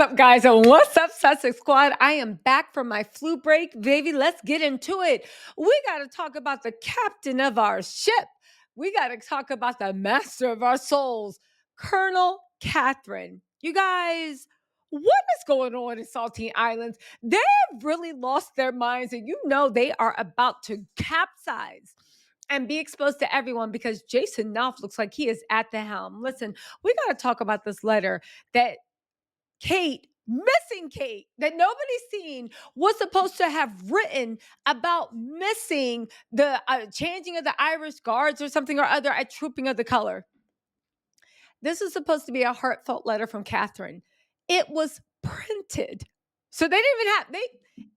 up, guys? And what's up, Sussex Squad? I am back from my flu break, baby. Let's get into it. We got to talk about the captain of our ship. We got to talk about the master of our souls, Colonel Catherine. You guys, what is going on in Saltine Islands? They've really lost their minds, and you know they are about to capsize and be exposed to everyone because Jason Knauf looks like he is at the helm. Listen, we got to talk about this letter that missing Kate, that nobody's seen, was supposed to have written about missing the changing of the Irish Guards or something or other at Trooping of the Color. This is supposed to be a heartfelt letter from Catherine. It was printed. So they didn't even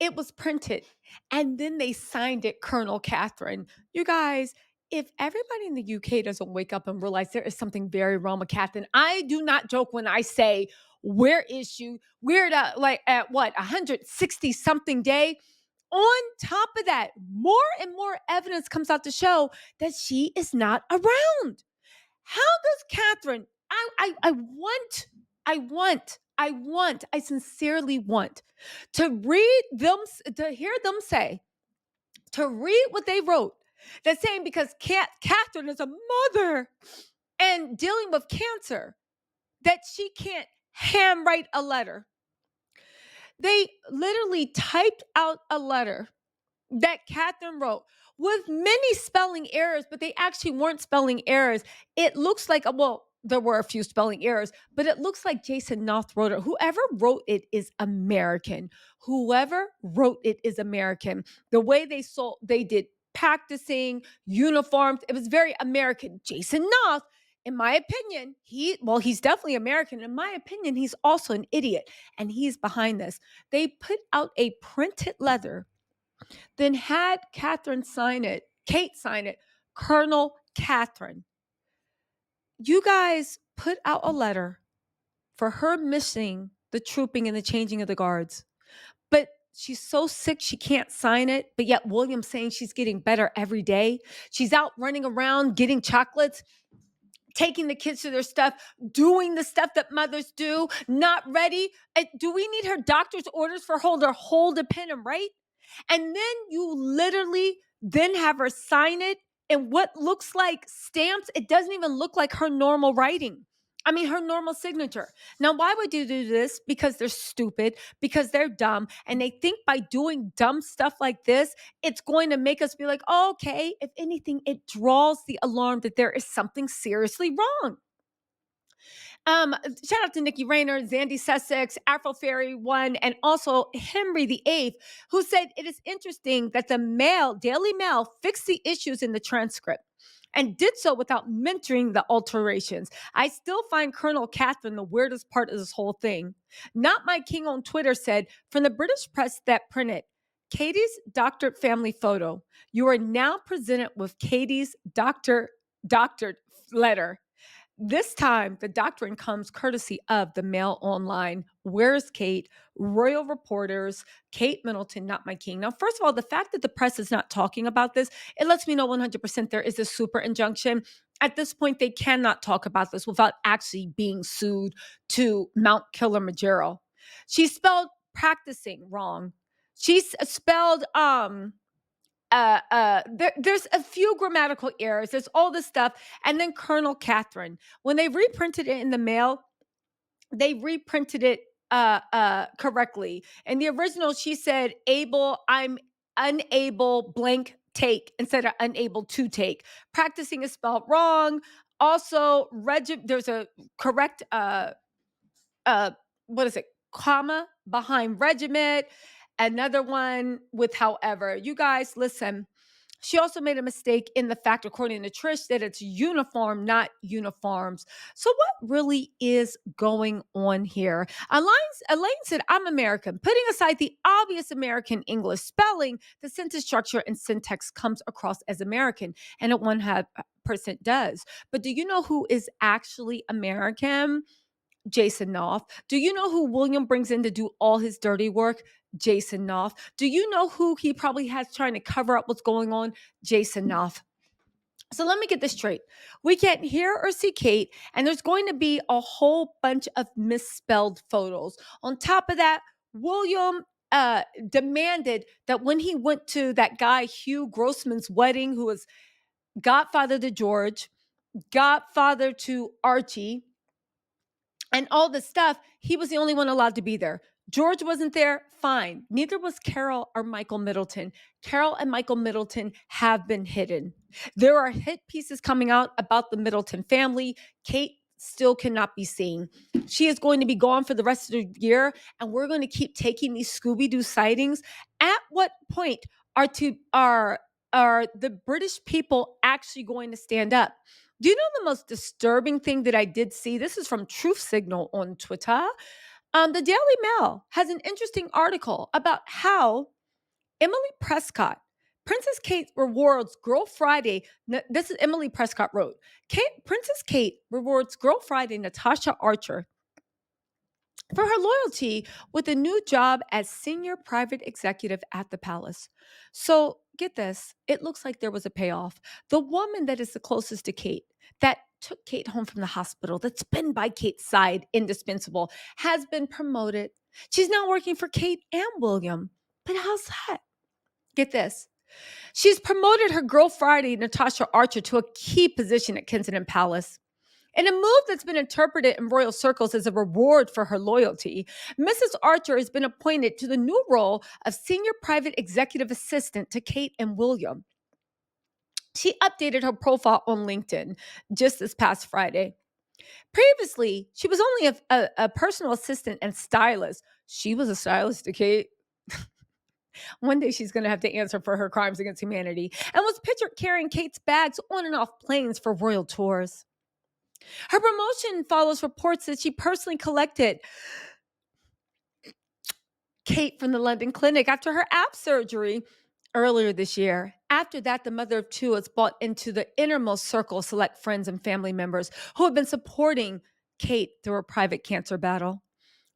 it was printed. And then they signed it Colonel Catherine. You guys, if everybody in the UK doesn't wake up and realize there is something very wrong with Catherine, I do not joke when I say, where is she? We're at what, 160 something day? On top of that, more and more evidence comes out to show that she is not around. How does Catherine, I sincerely want to hear them say, to read what they wrote. They're saying because Catherine is a mother and dealing with cancer, that she can't handwrite a letter. They literally typed out a letter that Catherine wrote with many spelling errors, but they actually weren't spelling errors. It looks like, there were a few spelling errors, but it looks like Jason Knauf wrote it. Whoever wrote it is American. The way they did practicing, uniforms, it was very American. Jason Knauf, in my opinion, he's definitely American. In my opinion, he's also an idiot, and he's behind this. They put out a printed letter, then had Kate sign it, Colonel Catherine. You guys put out a letter for her missing the trooping and the changing of the guards. But she's so sick she can't sign it. But yet William's saying she's getting better every day. She's out running around getting chocolates, taking the kids to their stuff, doing the stuff that mothers do, not ready. Do we need her doctor's orders for her to hold a pen and write? And then you literally then have her sign it in what looks like stamps. It doesn't even look like her normal writing. I mean, her normal signature. Now, why would you do this? Because they're stupid, because they're dumb, and they think by doing dumb stuff like this, it's going to make us be like, oh, okay, if anything, it draws the alarm that there is something seriously wrong. Shout out to Nikki Rayner, Zandy Sussex, Afro Fairy One, and also Henry VIII, who said it is interesting that the Daily Mail fixed the issues in the transcript and did so without mentoring the alterations. I still find Colonel Catherine the weirdest part of this whole thing. Not My King on Twitter said, from the British press that printed Katie's doctored family photo, you are now presented with Katie's doctored letter. This time, the doctrine comes courtesy of the Mail Online, Where's Kate, Royal Reporters, Kate Middleton, Not My King. Now, first of all, the fact that the press is not talking about this, it lets me know 100% there is a super injunction. At this point, they cannot talk about this without actually being sued to Mount Kilimanjaro. She spelled practicing wrong. She spelled there's a few grammatical errors. There's all this stuff. And then Colonel Catherine, when they reprinted it in the mail, they reprinted it correctly. In the original, she said, I'm unable blank take instead of unable to take. Practicing is spelled wrong. Also, there's a correct comma behind regiment. Another one with however. You guys, listen. She also made a mistake in the fact, according to Trish, that it's uniform, not uniforms. So what really is going on here? Elaine said, I'm American. Putting aside the obvious American English spelling, the sentence structure and syntax comes across as American, and it 100% does. But do you know who is actually American? Jason Knauf. Do you know who William brings in to do all his dirty work? Jason Knauf. Do you know who he probably has trying to cover up what's going on? Jason Knauf. So let me get this straight. We can't hear or see Kate, and there's going to be a whole bunch of misspelled photos. On top of that, William demanded that when he went to that guy Hugh Grossman's wedding, who was godfather to George, godfather to Archie, and all this stuff, he was the only one allowed to be there. George wasn't there, fine. Neither was Carol or Michael Middleton. Carol and Michael Middleton have been hidden. There are hit pieces coming out about the Middleton family. Kate still cannot be seen. She is going to be gone for the rest of the year, and we're going to keep taking these Scooby-Doo sightings. At what point are the British people actually going to stand up? Do you know the most disturbing thing that I did see? This is from Truth Signal on Twitter. The Daily Mail has an interesting article about how Emily Prescott, Princess Kate rewards Girl Friday. This is Emily Prescott wrote. Princess Kate rewards Girl Friday Natasha Archer for her loyalty with a new job as senior private executive at the palace. So get this, it looks like there was a payoff. The woman that is the closest to Kate, that took Kate home from the hospital, that's been by Kate's side, indispensable, has been promoted. She's now working for Kate and William. But how's that? Get this. She's promoted her Girl Friday, Natasha Archer, to a key position at Kensington Palace. In a move that's been interpreted in royal circles as a reward for her loyalty, Mrs. Archer has been appointed to the new role of senior private executive assistant to Kate and William. She updated her profile on LinkedIn just this past Friday. Previously, she was only a personal assistant and stylist. She was a stylist to Kate. One day she's going to have to answer for her crimes against humanity, and was pictured carrying Kate's bags on and off planes for royal tours. Her promotion follows reports that she personally collected Kate from the London clinic after her ab surgery earlier this year. After that, the mother of two has bought into the innermost circle of select friends and family members who have been supporting Kate through her private cancer battle.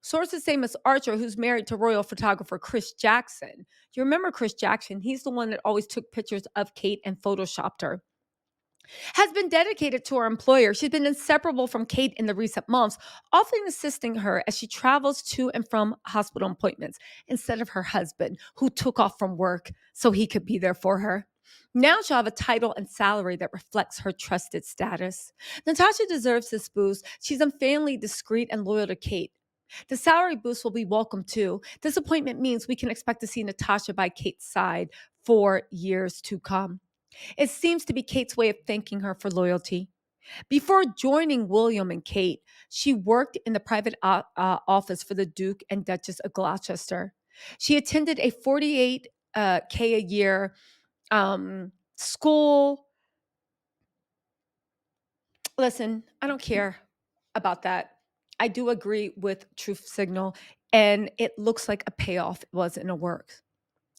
Sources say Miss Archer, who's married to royal photographer Chris Jackson. You remember Chris Jackson? He's the one that always took pictures of Kate and photoshopped her. Has been dedicated to her employer. She's been inseparable from Kate in the recent months, often assisting her as she travels to and from hospital appointments instead of her husband, who took off from work so he could be there for her. Now she'll have a title and salary that reflects her trusted status. Natasha deserves this boost. She's unfailingly discreet and loyal to Kate. The salary boost will be welcome too. This appointment means we can expect to see Natasha by Kate's side for years to come. It seems to be Kate's way of thanking her for loyalty. Before joining William and Kate, she worked in the private office for the Duke and Duchess of Gloucester. She attended a 48K a year school. Listen, I don't care about that. I do agree with Truth Signal, and it looks like a payoff was in the works.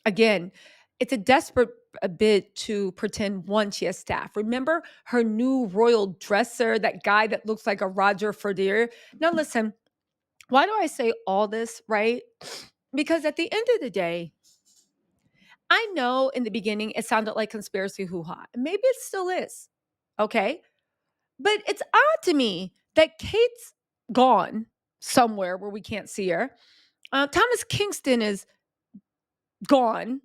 Again, it's a desperate bid to pretend, one, she has staff. Remember her new royal dresser, that guy that looks like a Roger Federer? Now, listen, why do I say all this, right? Because at the end of the day, I know in the beginning it sounded like conspiracy hoo-ha. And maybe it still is, okay? But it's odd to me that Kate's gone somewhere where we can't see her. Thomas Kingston is gone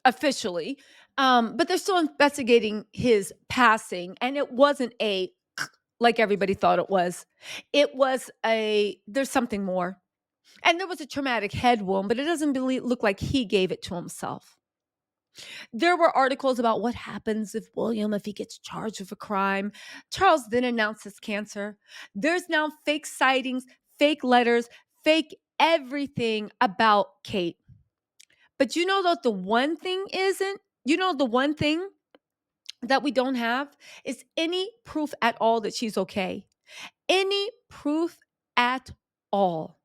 officially, but they're still investigating his passing, and it wasn't a like everybody thought it was. It was there's something more. And there was a traumatic head wound, but it doesn't really look like he gave it to himself. There were articles about what happens if he gets charged with a crime. Charles then announced his cancer. There's now fake sightings, fake letters, fake everything about Kate. But you know that the one thing that we don't have is any proof at all that she's okay. Any proof at all.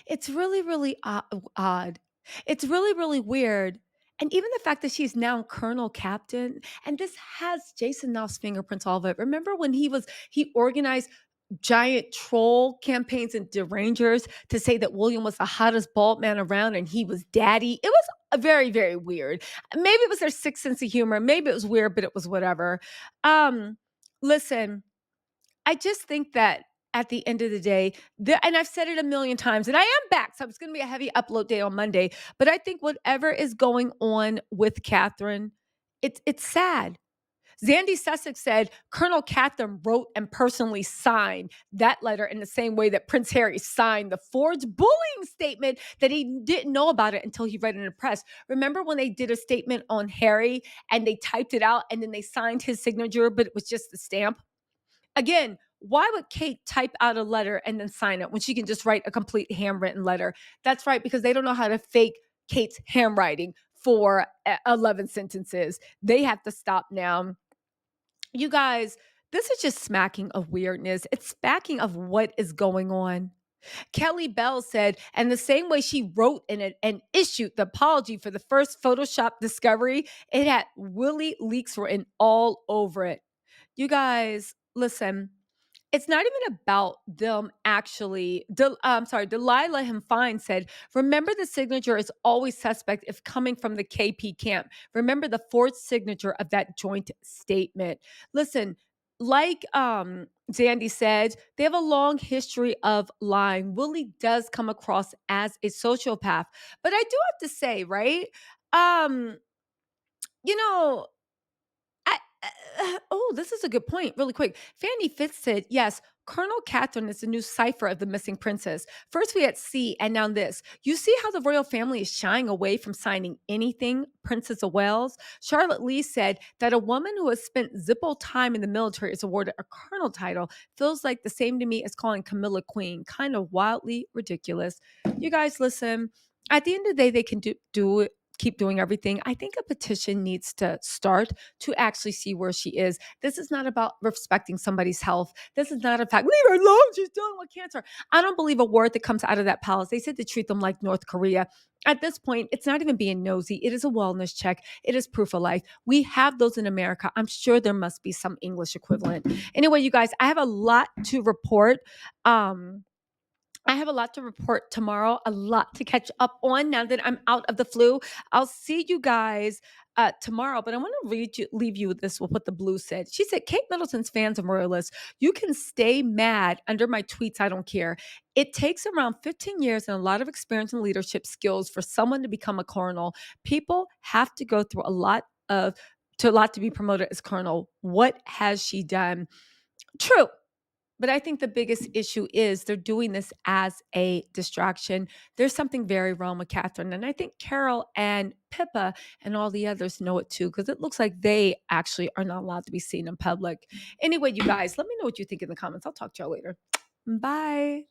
It's really, really odd. It's really, really weird. And even the fact that she's now Colonel Captain, and this has Jason Knauf's fingerprints all over it. Remember when he organized giant troll campaigns and derangers to say that William was the hottest bald man around and he was daddy? It was very, very weird. Maybe it was their sixth sense of humor. Maybe it was weird, but it was whatever. Um, Listen, I just think that at the end of the day, and I've said it a million times, and I am back, so it's going to be a heavy upload day on Monday. But I think whatever is going on with Catherine, it's sad. Zandy Sussex said Colonel Catherine wrote and personally signed that letter in the same way that Prince Harry signed the forged bullying statement that he didn't know about it until he read it in the press. Remember when they did a statement on Harry and they typed it out and then they signed his signature, but it was just the stamp? Again, why would Kate type out a letter and then sign it when she can just write a complete handwritten letter? That's right, because they don't know how to fake Kate's handwriting for 11 sentences. They have to stop now. You guys, this is just smacking of weirdness. It's smacking of what is going on. Kelly Bell said, and the same way she wrote and issued the apology for the first Photoshop discovery, it had Willie leaks written all over it. You guys, listen, it's not even about them actually. I'm sorry, Delilah him fine said, remember the signature is always suspect if coming from the KP camp. Remember the fourth signature of that joint statement. Listen, like Zandy said, they have a long history of lying. Willie does come across as a sociopath. But I do have to say, right? Um, you know, oh, this is a good point. Really quick. Fanny Fitz said, yes, Colonel Catherine is the new cipher of the missing princess. First we had C, and now this. You see how the royal family is shying away from signing anything, Princess of Wales? Charlotte Lee said that a woman who has spent Zippo time in the military is awarded a colonel title. Feels like the same to me as calling Camilla queen. Kind of wildly ridiculous. You guys, listen. At the end of the day, they can do it. Keep doing everything. I think a petition needs to start to actually see where she is. This is not about respecting somebody's health. This is not a fact. Leave her alone. She's dealing with cancer. I don't believe a word that comes out of that palace. They said to treat them like North Korea. At this point, it's not even being nosy. It is a wellness check. It is proof of life. We have those in America. I'm sure there must be some English equivalent. Anyway, you guys, I have a lot to report. I have a lot to report tomorrow, a lot to catch up on now that I'm out of the flu. I'll see you guys tomorrow, but I want to leave you with this, with what the Blue said. She said, Kate Middleton's fans and royalists, you can stay mad under my tweets. I don't care. It takes around 15 years and a lot of experience and leadership skills for someone to become a colonel. People have to go through a lot to be promoted as colonel. What has she done? True. But I think the biggest issue is they're doing this as a distraction. There's something very wrong with Catherine. And I think Carol and Pippa and all the others know it too, because it looks like they actually are not allowed to be seen in public. Anyway, you guys, let me know what you think in the comments. I'll talk to y'all later. Bye.